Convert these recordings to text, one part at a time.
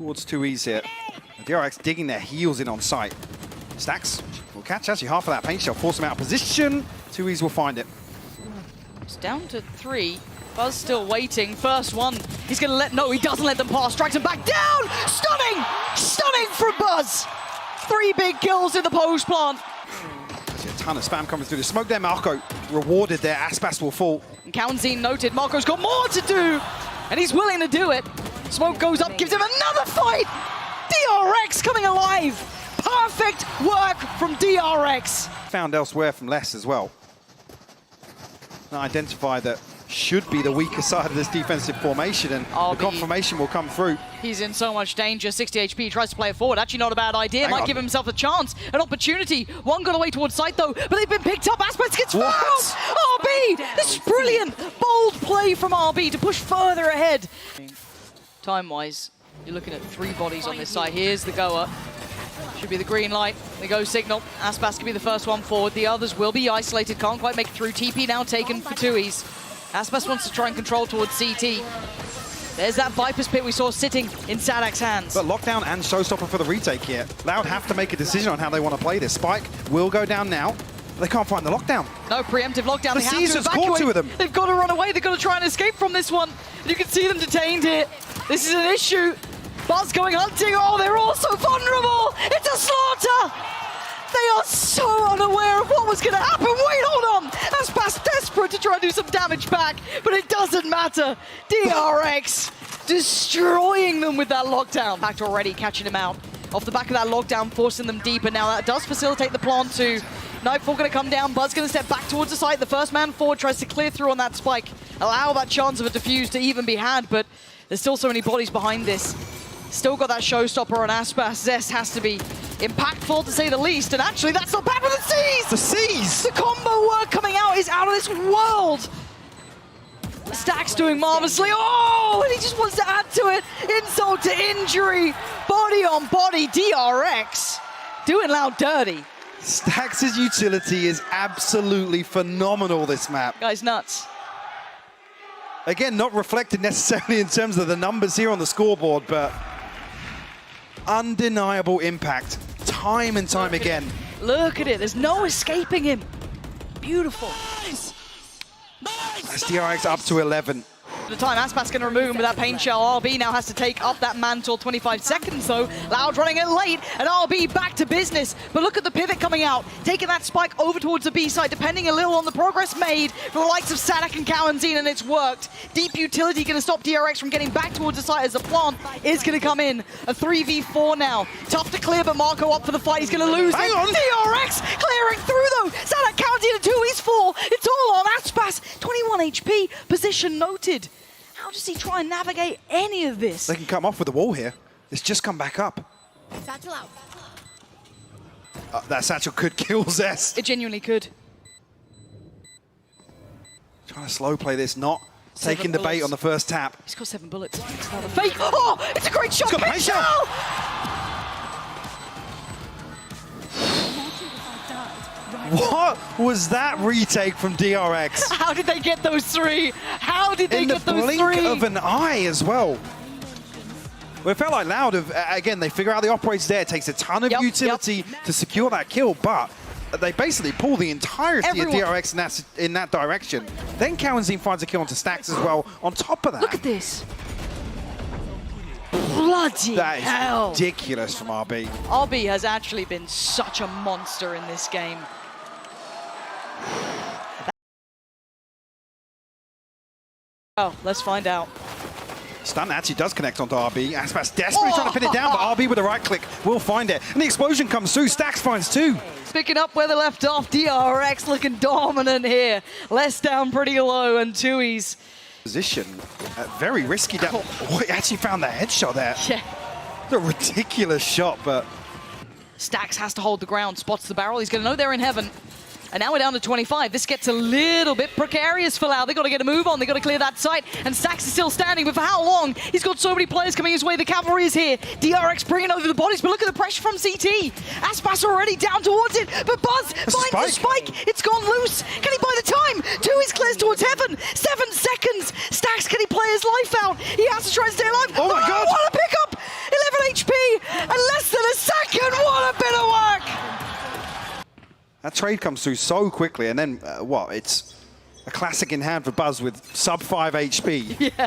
towards 2Es here. The DRX digging their heels in on sight. Stacks will catch actually half of that paint shell, force him out of position. 2Es will find it. It's down to 3. Buzz still waiting. First one. He's going to let... No, he doesn't let them pass. Drags him back down. Stunning! Stunning from Buzz. 3 big kills in the post plant. A ton of spam coming through the smoke there. Marco rewarded there. Aspas will fall. And Kaunzine noted Marco's got more to do. And he's willing to do it. Smoke goes up, gives him another fight. DRX coming alive. Perfect work from DRX. Found elsewhere from less as well. Now identify that should be the weaker side of this defensive formation, and the confirmation will come through. He's in so much danger. 60 HP, tries to play it forward. Actually not a bad idea. Might give himself a chance, an opportunity. One got away towards site though, but they've been picked up. Aspas gets fouled. RB, this is brilliant. Bold play from RB to push further ahead. Time-wise, you're looking at 3 bodies on this side. Here's the goer. Should be the green light. The go signal. Aspas can be the first one forward. The others will be isolated. Can't quite make it through. TP now taken for 2Es. Aspas wants to try and control towards CT. There's that Viper's Pit we saw sitting in Sadak's hands. But lockdown and showstopper for the retake here. Loud have to make a decision on how they want to play this. Spike will go down now. They can't find the lockdown. No preemptive lockdown. The Caesars caught 2 of them. They've got to run away. They've got to try and escape from this one. You can see them detained here. This is an issue. Buzz going hunting. Oh, they're all so vulnerable. It's a slaughter. They are so unaware of what was going to happen. Wait, hold on. Aspas desperate to try and do some damage back, but it doesn't matter. DRX destroying them with that lockdown. Pact already catching him out. Off the back of that lockdown, forcing them deeper. Now that does facilitate the plant too. Nightfall going to come down. Buzz going to step back towards the site. The first man forward tries to clear through on that spike. Allow that chance of a defuse to even be had, but there's still so many bodies behind this. Still got that showstopper on Aspas. Zest has to be impactful to say the least, and actually that's not bad with the C's! The C's! The combo work coming out is out of this world! Stacks doing marvelously. Oh, and he just wants to add to it. Insult to injury. Body on body, DRX. Doing loud dirty. Stacks' utility is absolutely phenomenal this map. Guy's nuts. Again, not reflected necessarily in terms of the numbers here on the scoreboard, but undeniable impact, time and time again. Look at it, there's no escaping him. Beautiful. That's DRX up to 11. The time Aspas going to remove him with that pain shell. RB now has to take up that mantle. 25 seconds though. Loud running it late, and RB back to business. But look at the pivot coming out, taking that spike over towards the B side, depending a little on the progress made from the likes of Sadak and Kaunzine, and it's worked. Deep utility going to stop DRX from getting back towards the site as the plant is going to come in. A 3v4 now. Tough to clear, but Marco up for the fight. He's going to lose. Hang on. DRX clearing through though. Sadak, Kaunzine, and 2Es fall. It's all on Aspas. 21 HP. Position noted. How does he try and navigate any of this? They can come off with the wall here. It's just come back up. Satchel out. That satchel could kill Zest. It genuinely could. Trying to slow play this, not taking the bait on the first tap. He's got 7 bullets. It's another fake. Oh, it's a great shot. It's got a paint shell. What was that retake from DRX? How did they get those 3? How did they get those 3? In the blink of an eye as well. Well, it felt like Loud of, again, they figure out the operators there. It takes a ton of utility to secure that kill, but they basically pull the entirety of DRX in that direction. Then Kaunzine finds a kill onto Stacks as well. On top of that. Look at this. Bloody hell. That is ridiculous from RB. RB has actually been such a monster in this game. Oh, let's find out. Stun actually does connect onto RB. Aspas desperately trying to pin it down, but RB with a right click will find it. And the explosion comes through. Stacks finds 2. Picking up where they left off. DRX looking dominant here. Less down pretty low, and 2Es. Position, very risky down. Oh, he actually found that headshot there. Yeah. A ridiculous shot, but Stacks has to hold the ground, spots the barrel. He's going to know they're in heaven. And now we're down to 25. This gets a little bit precarious for Loud. They've got to get a move on. They've got to clear that site. And Stacks is still standing, but for how long? He's got so many players coming his way. The cavalry is here. DRX bringing over the bodies, but look at the pressure from CT. Aspas already down towards it, but Buzz finds the spike. It's gone loose. Can he buy the time? 2Es clears towards heaven. 7 seconds. Stacks, can he play his life out? He has to try and stay alive. Oh my God. What a pickup! That trade comes through so quickly, and then what? It's a classic in hand for Buzz with sub 5 HP. Yeah.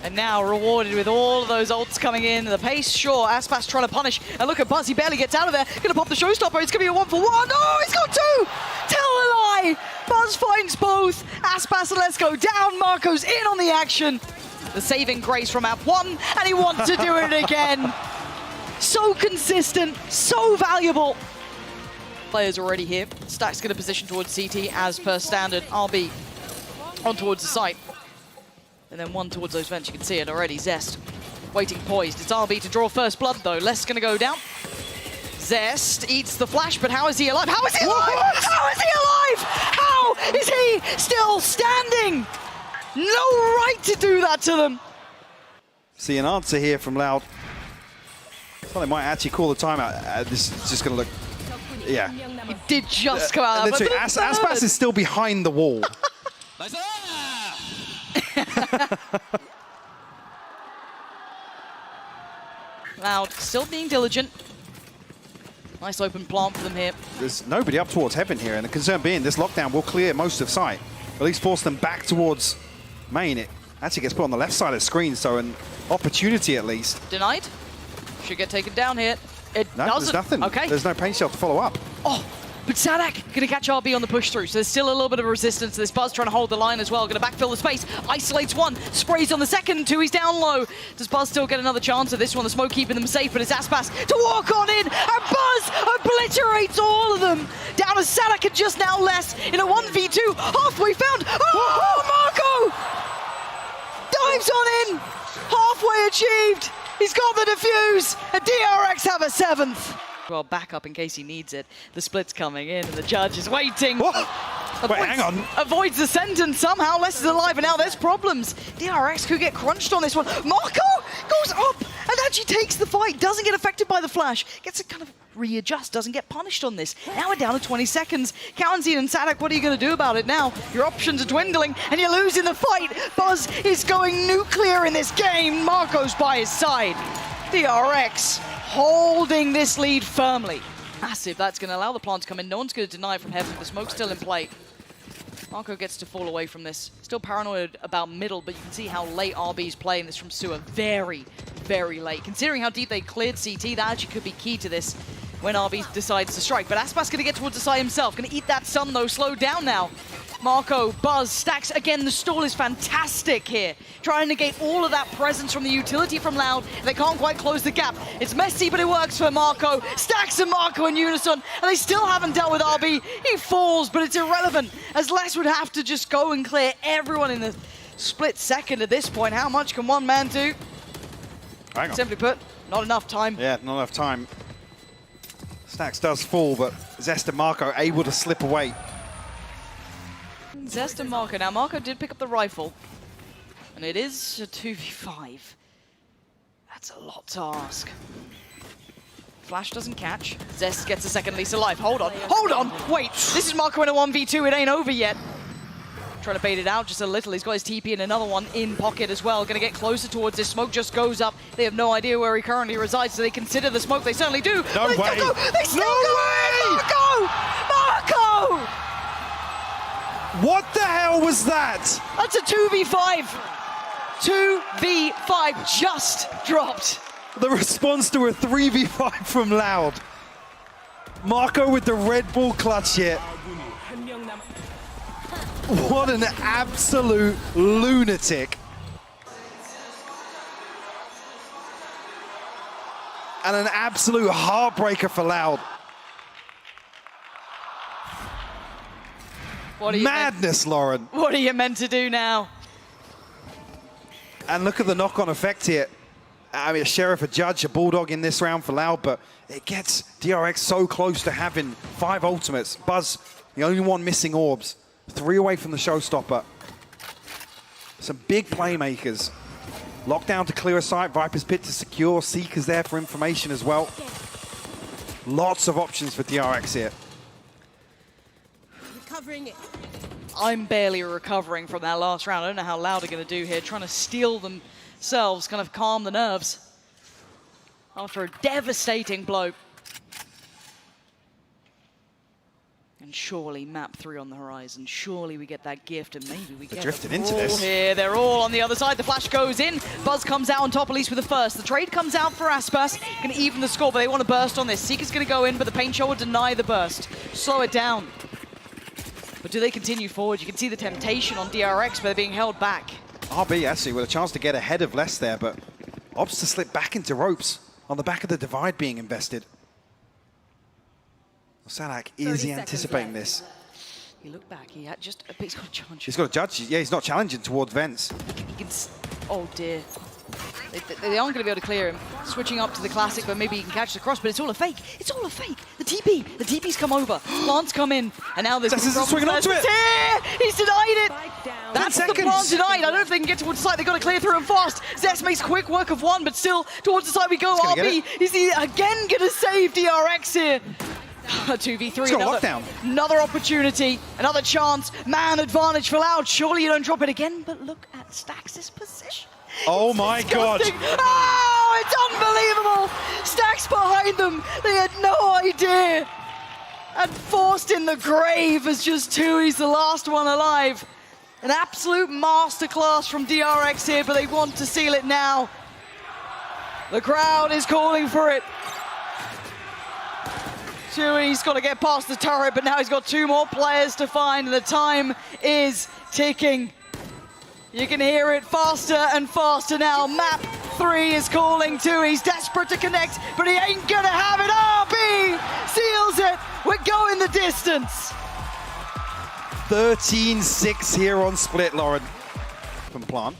And now rewarded with all of those ults coming in. The pace, sure. Aspas trying to punish. And look at Buzz, he barely gets out of there. Gonna pop the showstopper. It's gonna be a 1-for-1. Oh, he's got two! Tell a lie! Buzz finds both. Aspas and let's go down. Marco's in on the action. The saving grace from map 1, and he wants to do it again. So consistent, so valuable. Players already here. Stack's gonna position towards CT as per standard. RB on towards the site. And then one towards those vents, you can see it already. Zest waiting poised. It's RB to draw first blood though. Less gonna go down. Zest eats the flash, but how is he alive? How is he alive? What? How is he alive? How is he still standing? No right to do that to them. See an answer here from Loud. Well, they might actually call the timeout. This is just gonna look, yeah. He did just come out. Literally, Aspas is still behind the wall. Loud still being diligent. Nice open plant for them here. There's nobody up towards heaven here, and the concern being this lockdown will clear most of sight. At least force them back towards main. It actually gets put on the left side of the screen, so an opportunity at least. Denied. Should get taken down here. It No, doesn't. there's nothing. Okay. There's no paint shell to follow up. Oh, but Sadak gonna catch RB on the push through, so there's still a little bit of resistance to this. Buzz trying to hold the line as well, gonna backfill the space, isolates one, sprays on the second, two, he's down low. Does Buzz still get another chance at this one? The smoke keeping them safe, but it's Aspas to walk on in, and Buzz obliterates all of them. Down to Sadak and just now less in a 1v2, halfway found. Oh, Marco! Dives on in, halfway achieved. He's got the defuse, and DRX have a 7th. Well, back up in case he needs it. The split's coming in, and the judge is waiting. Wait, hang on. Avoids the sentence somehow. Less is alive, and now there's problems. DRX could get crunched on this one. Marco goes up and actually takes the fight. Doesn't get affected by the flash. Gets to kind of readjust. Doesn't get punished on this. Now we're down to 20 seconds. Kaunzine and Sadak, what are you going to do about it now? Your options are dwindling, and you're losing the fight. Buzz is going nuclear in this game. Marco's by his side. DRX holding this lead firmly. Massive, that's going to allow the plant to come in. No one's going to deny it from heaven. The smoke's still in play. Marco gets to fall away from this. Still paranoid about middle, but you can see how late RB's playing this from Sewer. Very, very late. Considering how deep they cleared CT, that actually could be key to this when RB decides to strike. But Aspas going to get towards the side himself. Going to eat that sun, though. Slowed down now. Marco, Buzz, Stacks. Again, the stall is fantastic here. Trying to negate all of that presence from the utility from Loud. They can't quite close the gap. It's messy, but it works for Marco. Stacks and Marco in unison, and they still haven't dealt with RB. He falls, but it's irrelevant, as Les would have to just go and clear everyone in the split second at this point. How much can one man do? Hang on. Simply put, not enough time. Yeah, not enough time. Stacks does fall, but Zest and Marco able to slip away. Zest and Marco. Now, Marco did pick up the rifle, and it is a 2v5. That's a lot to ask. Flash doesn't catch. Zest gets a second lease of life. Hold on. Hold on! Wait, this is Marco in a 1v2. It ain't over yet. Trying to bait it out just a little. He's got his TP and another one in pocket as well. Gonna get closer towards this. Smoke just goes up. They have no idea where he currently resides, so they consider the smoke. They certainly do. No way! They still go! Marco! Marco! What the hell was that? That's a 2v5. 2v5 just dropped. The response to a 3v5 from Loud. Marco with the Red Bull clutch here. What an absolute lunatic. And an absolute heartbreaker for Loud. Madness, Lauren. What are you meant to do now? And look at the knock-on effect here. I mean, a Sheriff, a Judge, a Bulldog in this round for Loud, but it gets DRX so close to having 5 ultimates. Buzz, the only one missing orbs. 3 away from the showstopper. Some big playmakers. Lockdown to clear a sight, Viper's Pit to secure, Seeker's there for information as well. Lots of options for DRX here. Recovering it. I'm barely recovering from that last round. I don't know how Loud are going to do here, trying to steel themselves, kind of calm the nerves after a devastating blow. And surely map 3 on the horizon. Surely we get that gift and maybe we get drifted into this. Here. They're all on the other side. The flash goes in. Buzz comes out on top, at least with the first. The trade comes out for Aspas. Going to even the score, but they want to burst on this. Seeker's going to go in, but the Paint Show will deny the burst. Slow it down. But do they continue forward? You can see the temptation on DRX, but they're being held back. RB actually with a chance to get ahead of Less there, but opts to slip back into ropes on the back of the divide being invested. Salak, is he anticipating this? He looked back, he had just, he's got a challenge. He's got a judge, yeah, he's not challenging towards Vents. He can, oh dear. They aren't going to be able to clear him. Switching up to the classic, but maybe he can catch the cross, but it's all a fake. It's all a fake. The TP's come over. Plants come in, and now there's swinging onto it. He's denied it. That's the plant denied. I don't know if they can get towards the side. They've got to clear through him fast. Zest makes quick work of one, but still towards the side we go. RB, is he again going to save DRX here? 2v3, another opportunity, another chance, man advantage for Loud. Surely you don't drop it again, but look at Stax' position. Oh my god. Oh, it's unbelievable. Stax behind them. They had no idea. And forced in the grave as just Tui's the last one alive. An absolute masterclass from DRX here, but they want to seal it now. The crowd is calling for it. Tui's got to get past the turret, but now he's got 2 more players to find, and the time is ticking. You can hear it faster and faster now. Map 3 is calling Tui. He's desperate to connect, but he ain't gonna have it. RB seals it. We're going the distance. 13-6 here on split, Lauren. From Plant.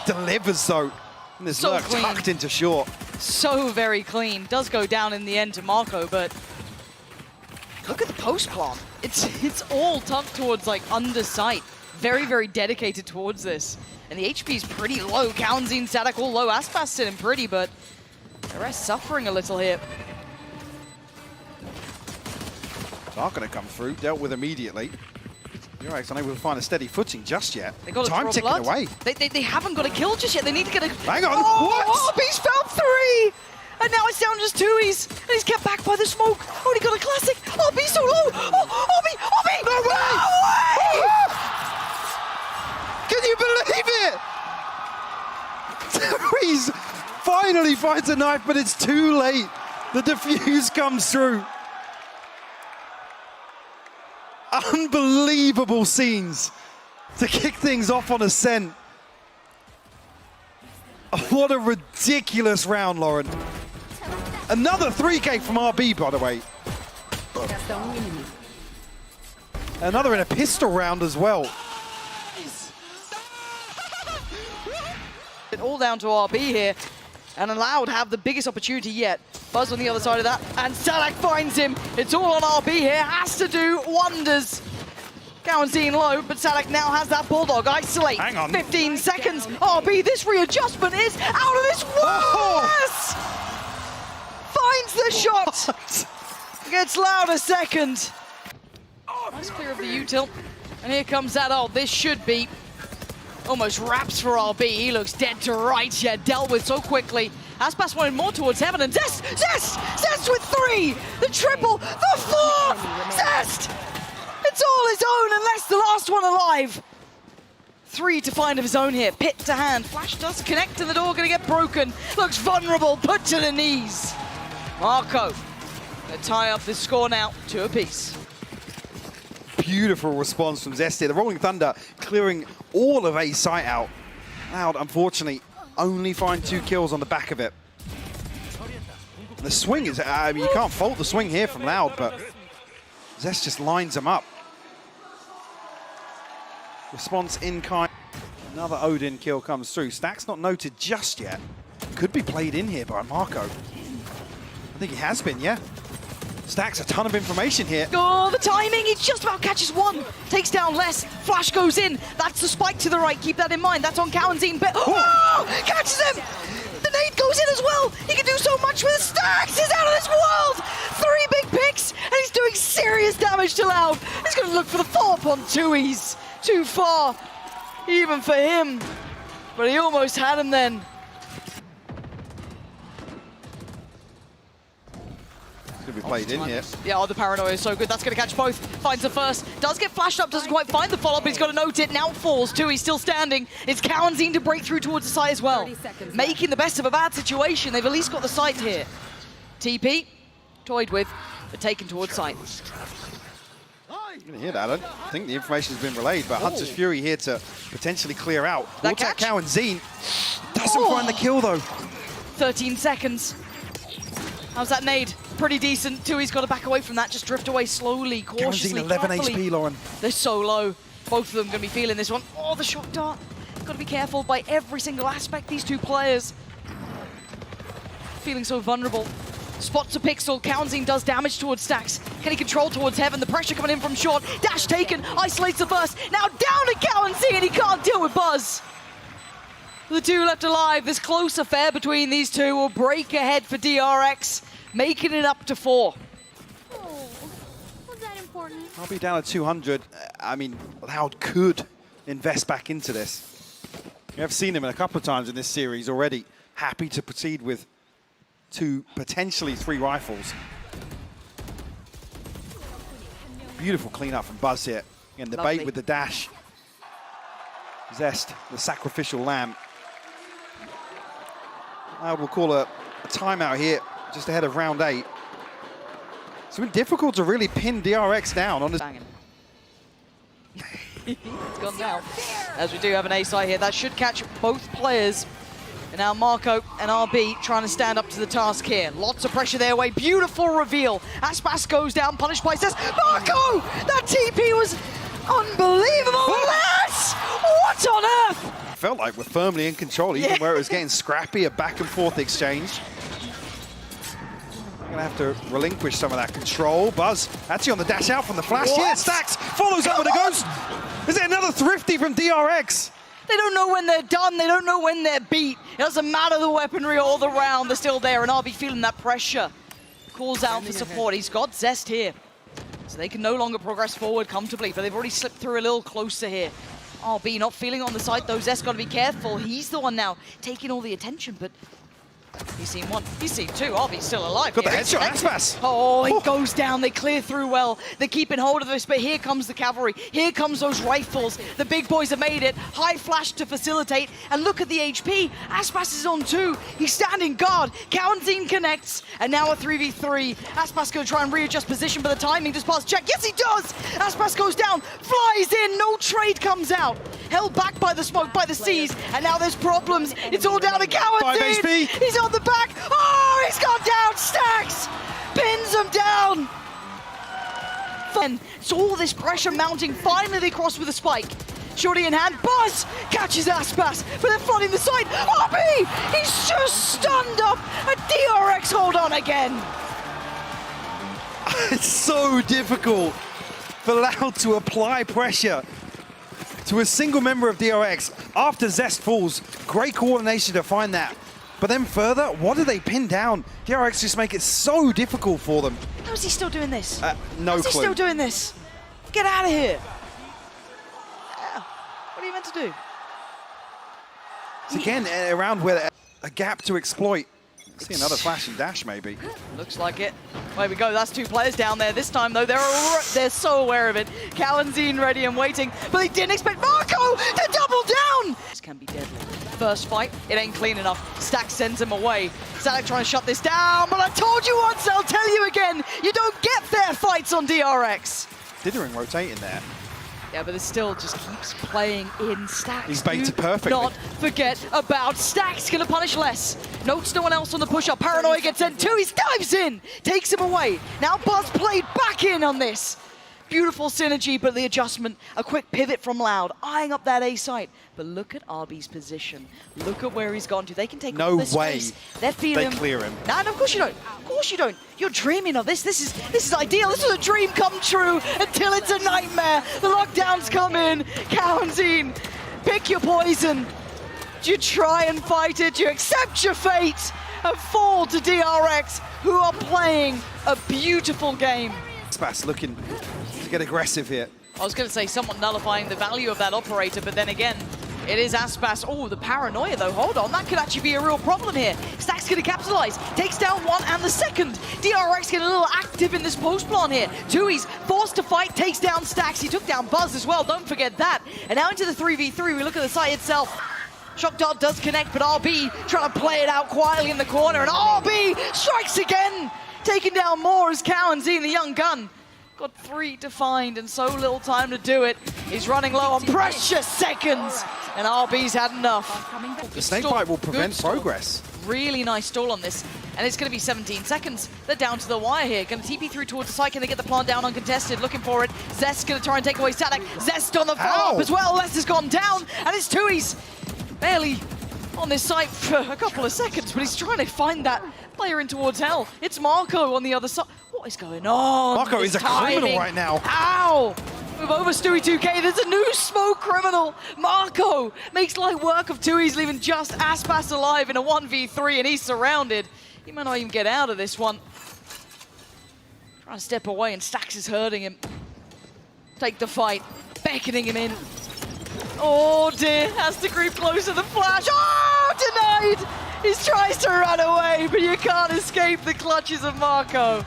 Delivers though. And this So Lurk tucked into short. So very clean. Does go down in the end to Marco, but look at the post plant. It's all tucked towards like under sight. Very, very dedicated towards this. And the HP is pretty low. Kaunzi and Sadak all low. Aspas sitting pretty, but the rest suffering a little here. Not going to come through. Dealt with immediately. You're unable to find a steady footing just yet. They got time ticking away. They haven't got a kill just yet. They need to get a... Hang on. Oh, What? RB's found 3! And now it's down just Tui's. And he's kept back by the smoke. Oh, he got a classic. RB's so low. Oh, RB! No way! No way! Can you believe it? Tui's finally finds a knife, but it's too late. The defuse comes through. Unbelievable scenes to kick things off on Ascent. What a ridiculous round, Lauren. Another 3K from RB, by the way. Another in a pistol round as well. All down to RB here. And Loud have the biggest opportunity yet. Buzz on the other side of that, and Salak finds him. It's all on RB here, has to do wonders. Kaunzi low, but Salak now has that Bulldog. Isolate, Hang on. 15 seconds. RB, this readjustment is out of this world! Yes! Finds the shot! Gets Loud a second. Nice clear of the util. And here comes that ult. This should be almost wraps for RB. He looks dead to rights, yet dealt with so quickly. Aspas wanted more towards heaven, and Zest with 3! The triple, the 4! Zest! It's all his own, unless the last one alive. 3 to find of his own here, pit to hand. Flash does connect to the door, gonna get broken. Looks vulnerable, put to the knees. Marco, gonna tie up this score now, 2 apiece. Beautiful response from Zesty. The Rolling Thunder clearing all of A site out. Loud, unfortunately, only find 2 kills on the back of it. The swing is, you can't fault the swing here from Loud, but Zest just lines them up. Response in kind. Another Odin kill comes through. Stack's not noted just yet. Could be played in here by Marco. I think he has been, yeah. Stacks a ton of information here. Oh, the timing, he just about catches 1. Takes down Less, Flash goes in. That's the spike to the right, keep that in mind. That's on Kaunzi, but oh, catches him! The nade goes in as well. He can do so much with it. Stacks is out of this world! 3 big picks, and he's doing serious damage to Loud. He's gonna look for the follow-up on Tui's. Too far, even for him. But he almost had him then. Could be played in here. Yeah, oh, the paranoia is so good. That's going to catch both. Finds the first. Does get flashed up. Doesn't quite find the follow-up, but he's got to note it. Now falls too. He's still standing. It's Cowanzine to break through towards the side as well. Making the best of a bad situation. They've at least got the site here. TP, toyed with, but taken towards site. You're going to hear that. I don't think the information has been relayed, but Hunter's Fury here to potentially clear out. That catch? Cowanzine doesn't find the kill, though. 13 seconds. How's that nade? Pretty decent. Tui's got to back away from that. Just drift away slowly, cautiously, 11 carefully. HP, Lauren. They're so low. Both of them going to be feeling this one. Oh, the shock dart. Got to be careful by every single aspect, these two players. Feeling so vulnerable. Spots a pixel. Cowanzine does damage towards Stacks. Can he control towards Heaven? The pressure coming in from short. Dash taken. Isolates the first. Now down to Cowanzine, and he can't deal with Buzz. The two left alive. This close affair between these two will break ahead for DRX, making it up to 4. Oh, was that important? I'll be down at 200. I mean, Loud could invest back into this. We have seen him a couple of times in this series already. Happy to proceed with 2, potentially 3 rifles. Beautiful cleanup from Buzz here. And the Lovely. bait with the dash. Zest, the sacrificial lamb. Loud will call a timeout here, just ahead of round 8. It's been difficult to really pin DRX down on this. Banging. It's gone now. As we do have an A side here, that should catch both players. And now Marco and RB trying to stand up to the task here. Lots of pressure their way. Beautiful reveal. Aspas goes down, punished by Cess. Marco! That TP was unbelievable. Let's! What on earth? Felt like we're firmly in control, even where it was getting scrappy, a back and forth exchange. We're gonna have to relinquish some of that control. Buzz actually on the dash out from the flash. What? Here, Stacks follows up with a ghost. Is it another thrifty from DRX? They don't know when they're done. They don't know when they're beat. It doesn't matter the weaponry all the round. They're still there, and RB feeling that pressure. Calls out for support. He's got Zest here. So they can no longer progress forward comfortably, but they've already slipped through a little closer here. RB not feeling on the side, though. Zest got to be careful. He's the one now taking all the attention, but he's seen one, he's seen two. RB's still alive. Got the here. headshot, Aspas. Oh, he goes down. They clear through well. They're keeping hold of this, but here comes the cavalry. Here comes those rifles. The big boys have made it. High flash to facilitate. And look at the HP. Aspas is on 2. He's standing guard. Cowanzine connects. And now a 3v3. Aspas going to try and readjust position, but the timing just past check. Yes, he does. Aspas goes down. Flies in. No trade comes out. Held back by the smoke, by the seas. And now there's problems. It's all down to Cowanzine. 5 HP. He's on the back. Oh, he's gone down. Stacks pins him down. And so all this pressure mounting. Finally, they cross with a spike. Shorty in hand. Buzz catches Aspas, but they're flooding the side. RB, he's just stunned up. And DRX hold on again. It's so difficult for Loud to apply pressure to a single member of DRX after Zest falls. Great coordination to find that. But then further, what do they pin down? DRX just make it so difficult for them. How is he still doing this? No How's he clue. still doing this? Get out of here. What are you meant to do? It's again around where a gap to exploit. See another flash and dash maybe. Looks like it. There we go. That's 2 players down there. This time, though, they're so aware of it. Cowanzine ready and waiting, but they didn't expect Marco to double down. This can be deadly. First fight, it ain't clean enough. Stack sends him away. Stack trying to shut this down, but I told you once, I'll tell you again. You don't get fair fights on DRX. Dithering rotating there. Yeah, but it still just keeps playing in Stacks. He's baited Do perfectly. not forget about Stacks. Gonna punish less. Notes no one else on the push-up. Paranoia gets sent too. He dives in. Takes him away. Now Buzz played back in on this. Beautiful synergy, but the adjustment. A quick pivot from Loud. Eyeing up that A site. But look at RB's position. Look at where he's gone to. They can take No all this way space. They're feeling. they clear him. No, of course you don't. Of course you don't. You're dreaming of this. This is ideal. This is a dream come true until it's a nightmare. The lockdowns come in. Cowanzine, pick your poison. Do you try and fight it? Do you accept your fate and fall to DRX, who are playing a beautiful game? Aspas looking to get aggressive here. I was going to say somewhat nullifying the value of that operator, but then again, It is Aspas. Oh, the paranoia though. Hold on, that could actually be a real problem here. Stax gonna capitalize. Takes down one and the second. DRX getting a little active in this post plan here. Tui's forced to fight, takes down Stax. He took down Buzz as well, don't forget that. And now into the 3v3, we look at the site itself. Shock Dart does connect, but RB trying to play it out quietly in the corner. And RB strikes again. Taking down more as Cowan seeing the young gun. Got 3 to find and so little time to do it. He's running low on precious seconds. And RB's had enough. The snake bite will prevent progress. Really nice stall on this. And it's going to be 17 seconds. They're down to the wire here. Going to TP through towards the site. Can they get the plant down uncontested? Looking for it. Zest going to try and take away Sadak. Zest on the follow-up as well. Les has gone down. And it's Tui's barely on this site for a couple of seconds. But he's trying to find that player in towards hell. It's Marco on the other side. What is going on? Marco is a criminal right now. Ow! Move over Stewie 2K. There's a new smoke criminal. Marco makes light work of Tui's, leaving just Aspas alive in a 1v3, and he's surrounded. He might not even get out of this one. Trying to step away, and Stax is hurting him. Take the fight, beckoning him in. Oh dear, has to creep closer. The flash. Oh, denied! He tries to run away, but you can't escape the clutches of Marco.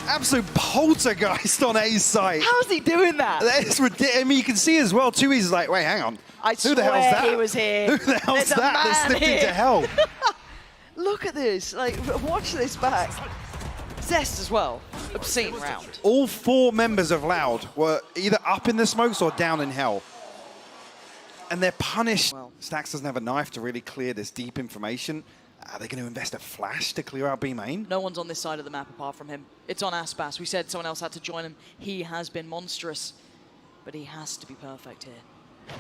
Absolute poltergeist on A's side. How's he doing that? That is ridiculous. I mean, you can see as well, Tui's like, wait, hang on. Who the hell's that? He was here. Who the hell's There's a that man that slipped here. into hell? Look at this. Like, watch this back. Zest as well. Obscene round. All 4 members of Loud were either up in the smokes or down in hell. And they're punished. Well, Stax doesn't have a knife to really clear this deep information. Are they going to invest a flash to clear out B main? No one's on this side of the map apart from him. It's on Aspas. We said someone else had to join him. He has been monstrous, but he has to be perfect here.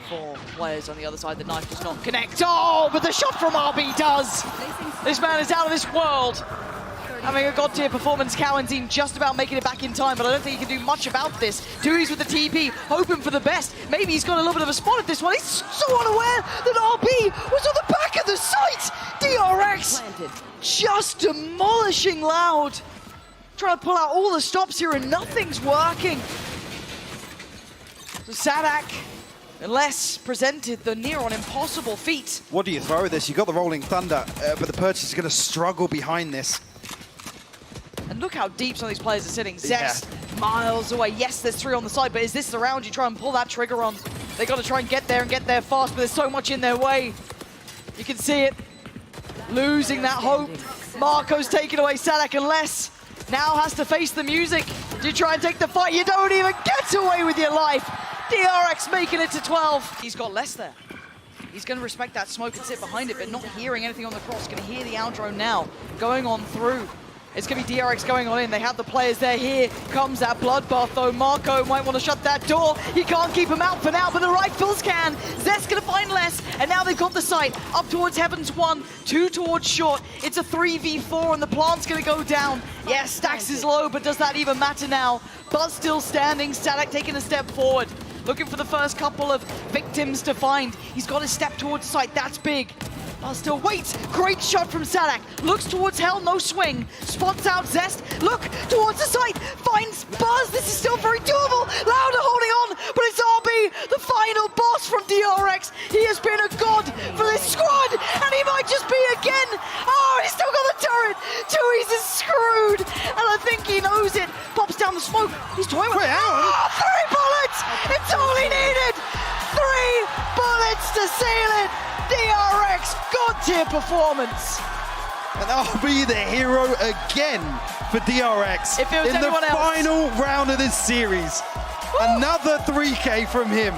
4 players on the other side. The knife does not connect. Oh, but the shot from RB does. This man is out of this world. Having a god-tier performance, Cowan's just about making it back in time, but I don't think he can do much about this. Tui's with the TP, hoping for the best. Maybe he's got a little bit of a spot at this one. He's so unaware that RB was on the back of the site. DRX just demolishing Loud. Trying to pull out all the stops here and nothing's working. So Sadak, unless presented the near-on impossible feat. What do you throw at this? You got the Rolling Thunder, but the Purchase is going to struggle behind this. And look how deep some of these players are sitting. Zest, miles away. Yes, there's 3 on the side, but is this the round you try and pull that trigger on? They got to try and get there fast, but there's so much in their way. You can see it. Losing that hope. Marco's taking away Sadak, and Les now has to face the music. Do you try and take the fight? You don't even get away with your life. DRX making it to 12. He's got Les there. He's going to respect that smoke and sit behind it, but not hearing anything on the cross. Going to hear the outro now. Going on through. It's going to be DRX going on in. They have the players there. Here comes that bloodbath, though. Marco might want to shut that door. He can't keep him out for now, but the rifles can. Zest going to find Les, and now they've got the sight. Up towards Heavens 1, 2 towards short. It's a 3v4, and the plant's going to go down. Yes, Stax is low, but does that even matter now? Buzz still standing. Sadak taking a step forward. Looking for the first couple of victims to find. He's got to step towards sight. That's big. Buzz still waits. Great shot from Sadak. Looks towards hell, no swing. Spots out Zest. Look towards the site. Finds Buzz. This is still very doable. Louder holding on, but it's RB, the final boss from DRX. He has been a god for this squad, and he might just be again. Oh, he's still got the turret. Tui's is screwed, and I think he knows it. Pops down the smoke. He's toying with it. Oh, 3 bullets. It's all he needed. 3 bullets to seal it. DRX, god-tier performance. And I'll be the hero again for DRX If it was in the anyone else. final round of this series. Another 3K from him.